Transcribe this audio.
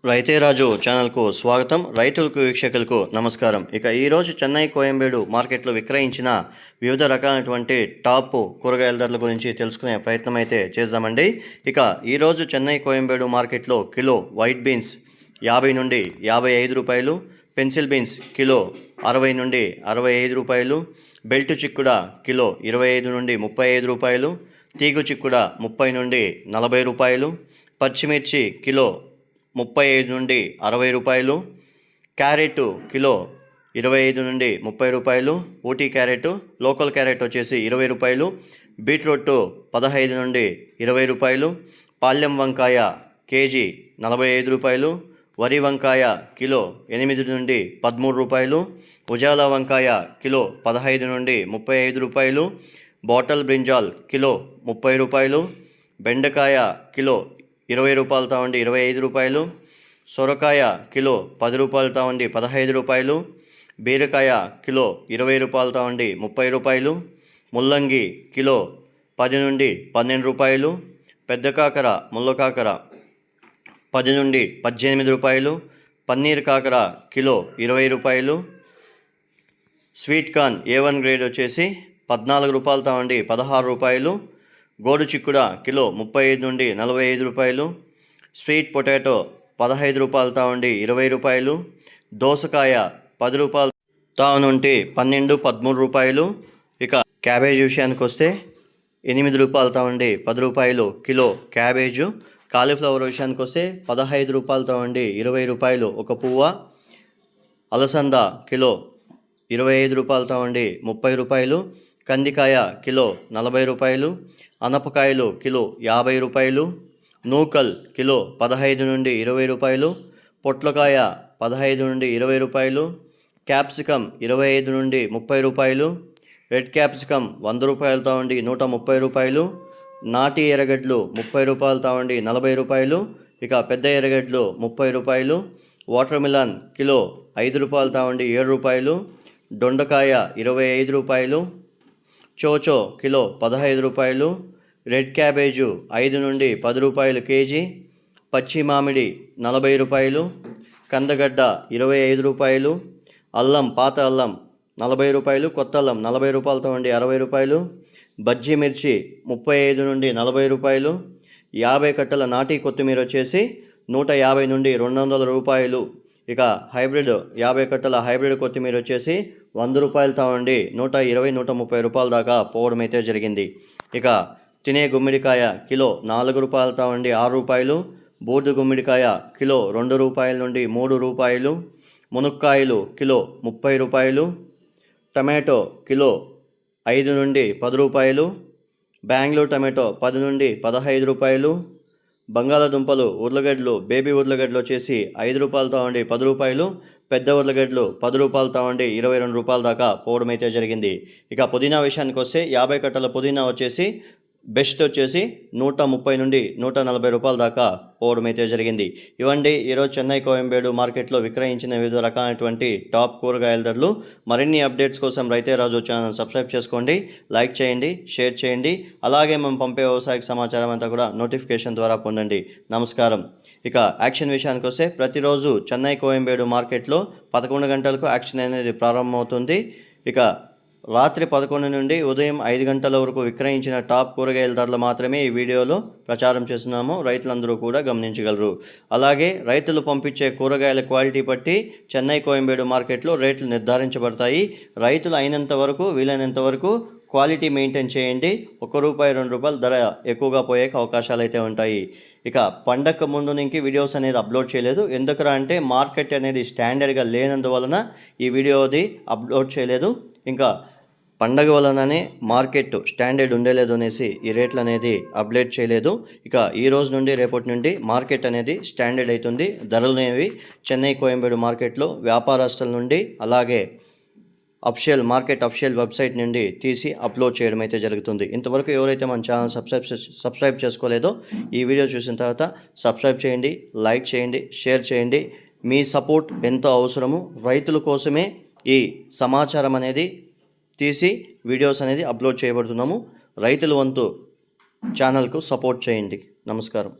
రైతే రాజు ఛానల్కు స్వాగతం. రైతులకు వీక్షకులకు నమస్కారం. ఇక ఈరోజు చెన్నై కోయంబేడు మార్కెట్లో విక్రయించిన వివిధ రకాలైనటువంటి టాప్ కూరగాయల ధరల గురించి తెలుసుకునే ప్రయత్నం అయితే చేద్దామండి. ఇక ఈరోజు చెన్నై కోయంబేడు మార్కెట్లో కిలో వైట్ బీన్స్ 50 నుండి 55 రూపాయలు, పెన్సిల్ బీన్స్ కిలో 60 నుండి 65 రూపాయలు, బెల్ట్ చిక్కుడ కిలో 25 నుండి 35 రూపాయలు, తీగు చిక్కుడ 30 నుండి 40 రూపాయలు, పచ్చిమిర్చి కిలో 35 నుండి 60 రూపాయలు, క్యారెట్ కిలో 25 నుండి 30 రూపాయలు, ఊటీ క్యారెట్ లోకల్ క్యారెట్ వచ్చేసి 20 రూపాయలు, బీట్రూట్ 15 నుండి 20 రూపాయలు, పాల్యం వంకాయ కేజీ 45 రూపాయలు, వరి వంకాయ కిలో 8 నుండి 13 రూపాయలు, ఉజాల వంకాయ కిలో 15 నుండి 35 రూపాయలు, బాటల్ బ్రింజాల్ కిలో 30 రూపాయలు, బెండకాయ కిలో 20 రూపాయలతో ఉండి 25 రూపాయలు, సొరకాయ కిలో 10 రూపాయలతో ఉండి 15 రూపాయలు, బీరకాయ కిలో 20 రూపాయలతో ఉండి 30 రూపాయలు, ముల్లంగి కిలో 10 నుండి 12 రూపాయలు, పెద్ద కాకర ముళ్ళ కాకర 10 నుండి 18 రూపాయలు, పన్నీర్ కాకర కిలో 20 రూపాయలు, స్వీట్ కార్న్ A1 గ్రేడ్ వచ్చేసి 14 రూపాయలతో ఉండి 16 రూపాయలు, గోడు చిక్కుడ కిలో 35 నుండి 45 రూపాయలు, స్వీట్ పొటాటో 15 రూపాయలతో ఉండి 20 రూపాయలు, దోసకాయ 10 రూపాయలతో నుండి 12-13 రూపాయలు. ఇక క్యాబేజ్ విషయానికి వస్తే 8 రూపాయలతో ఉండి 10 రూపాయలు కిలో క్యాబేజు, కాలీఫ్లవర్ విషయానికి వస్తే 15 రూపాయలతో ఉండి 20 రూపాయలు ఒక పువ్వ, అలసంద కిలో 25 రూపాయలతో ఉండి 30 రూపాయలు, కందికాయ కిలో 40 రూపాయలు, అనపకాయలు కిలో 50 రూపాయలు, నూకల్ కిలో 15 నుండి 20 రూపాయలు, పొట్లకాయ 15 నుండి 20 రూపాయలు, క్యాప్సికమ్ 25 నుండి 30 రూపాయలు, రెడ్ క్యాప్సికమ్ 100 రూపాయలతో ఉండి 130 రూపాయలు, నాటి ఎర్రగడ్డలు 30 రూపాయలతో ఉండి 40 రూపాయలు, ఇక పెద్ద ఎర్రగడ్డలు 30 రూపాయలు, వాటర్ మిలన్ కిలో 5 రూపాయలతో ఉండి 7 రూపాయలు, దొండకాయ 25 రూపాయలు, చోచో కిలో 15 రూపాయలు, రెడ్ క్యాబేజు 5 నుండి 10 రూపాయలు కేజీ, పచ్చి మామిడి 40 రూపాయలు, కందగడ్డ 25 రూపాయలు, అల్లం పాత అల్లం 40 రూపాయలు, కొత్త అల్లం 40 రూపాయలతో ఉండి 60 రూపాయలు, బజ్జీ మిర్చి 35 నుండి 40 రూపాయలు, 50 కట్టల నాటి కొత్తిమీర వచ్చేసి 150 నుండి 200 రూపాయలు. ఇక హైబ్రిడ్ 50 కట్టల హైబ్రిడ్ కొత్తిమీర వచ్చేసి 100 రూపాయలతో ఉండి 120-130 రూపాయల దాకా పోవడం అయితే జరిగింది. ఇక తినే గుమ్మిడికాయ కిలో 4 రూపాయలతో ఉండి 6 రూపాయలు, బూర్డు గుమ్మిడికాయ కిలో 2 రూపాయల నుండి 3 రూపాయలు, మునక్కాయలు కిలో 30 రూపాయలు, టమాటో కిలో 5 నుండి 10 రూపాయలు, బెంగళూరు టమాటో 10 నుండి 15 రూపాయలు, బంగాళాదుంపలు ఉర్లగడ్డలు బేబీ ఉర్లగడ్డలు వచ్చేసి 5 రూపాయలతో ఉండి 10 రూపాయలు, పెద్ద ఉర్లగడ్డలు 10 రూపాయలతో ఉండి 22 రూపాయల దాకా పోవడం అయితే జరిగింది. ఇక పుదీనా విషయానికి వస్తే 50 కట్టల పుదీనా వచ్చేసి బెస్ట్ వచ్చేసి 130 నుండి 140 రూపాయల దాకా పోవడం అయితే జరిగింది. ఇవండి ఈరోజు చెన్నై కోయంబేడు మార్కెట్లో విక్రయించిన వివిధ రకాలైనటువంటి టాప్ కూరగాయల ధరలు. మరిన్ని అప్డేట్స్ కోసం రైతే రాజు ఛానల్ సబ్స్క్రైబ్ చేసుకోండి, లైక్ చేయండి, షేర్ చేయండి. అలాగే మనం పంపే వ్యవసాయ సమాచారం అంతా కూడా నోటిఫికేషన్ ద్వారా పొందండి. నమస్కారం. ఇక యాక్షన్ విషయానికి వస్తే ప్రతిరోజు చెన్నై కోయంబేడు మార్కెట్లో 11 గంటలకు యాక్షన్ అనేది ప్రారంభమవుతుంది. ఇక రాత్రి 11 నుండి ఉదయం 5 గంటల వరకు విక్రయించిన టాప్ కూరగాయల ధరలు మాత్రమే ఈ వీడియోలో ప్రచారం చేస్తున్నాము. రైతులందరూ కూడా గమనించగలరు. అలాగే రైతులు పంపించే కూరగాయల క్వాలిటీ బట్టి చెన్నై కోయంబేడు మార్కెట్లో రేట్లు నిర్ధారించబడతాయి. రైతులు అయినంత వరకు వీలైనంత వరకు క్వాలిటీ మెయింటైన్ చేయండి. ₹1-2 ధర ఎక్కువగా పోయే అవకాశాలు అయితే ఉంటాయి. ఇక పండగ ముందు నుంచి వీడియోస్ అనేది అప్లోడ్ చేయలేదు. ఎందుకురా అంటే మార్కెట్ అనేది స్టాండర్డ్గా లేనందువలన ఈ వీడియోది అప్లోడ్ చేయలేదు. ఇంకా పండగ వలననే మార్కెట్ స్టాండర్డ్ ఉండలేదు అనేసి ఈ రేట్లు అనేది అప్డేట్ చేయలేదు. ఇక ఈ రోజు నుండి రేపటి నుండి మార్కెట్ అనేది స్టాండర్డ్ అవుతుంది. ధరలు అనేవి చెన్నై కోయంబేడు మార్కెట్లో వ్యాపారస్తుల నుండి అలాగే అఫిషియల్ వెబ్సైట్ నుండి తీసి అప్లోడ్ చేయడం అయితే జరుగుతుంది. ఇంతవరకు ఎవరైతే మన ఛానల్ సబ్స్క్రైబ్ చేసుకోలేదో ఈ వీడియో చూసిన తర్వాత సబ్స్క్రైబ్ చేయండి, లైక్ చేయండి, షేర్ చేయండి. మీ సపోర్ట్ ఎంతో అవసరము. రైతుల కోసమే ఈ సమాచారం అనేది తీసి వీడియోస్ అనేది అప్లోడ్ చేయబడుతున్నాము. రైతుల వంతు ఛానల్కు సపోర్ట్ చేయండి. నమస్కారం.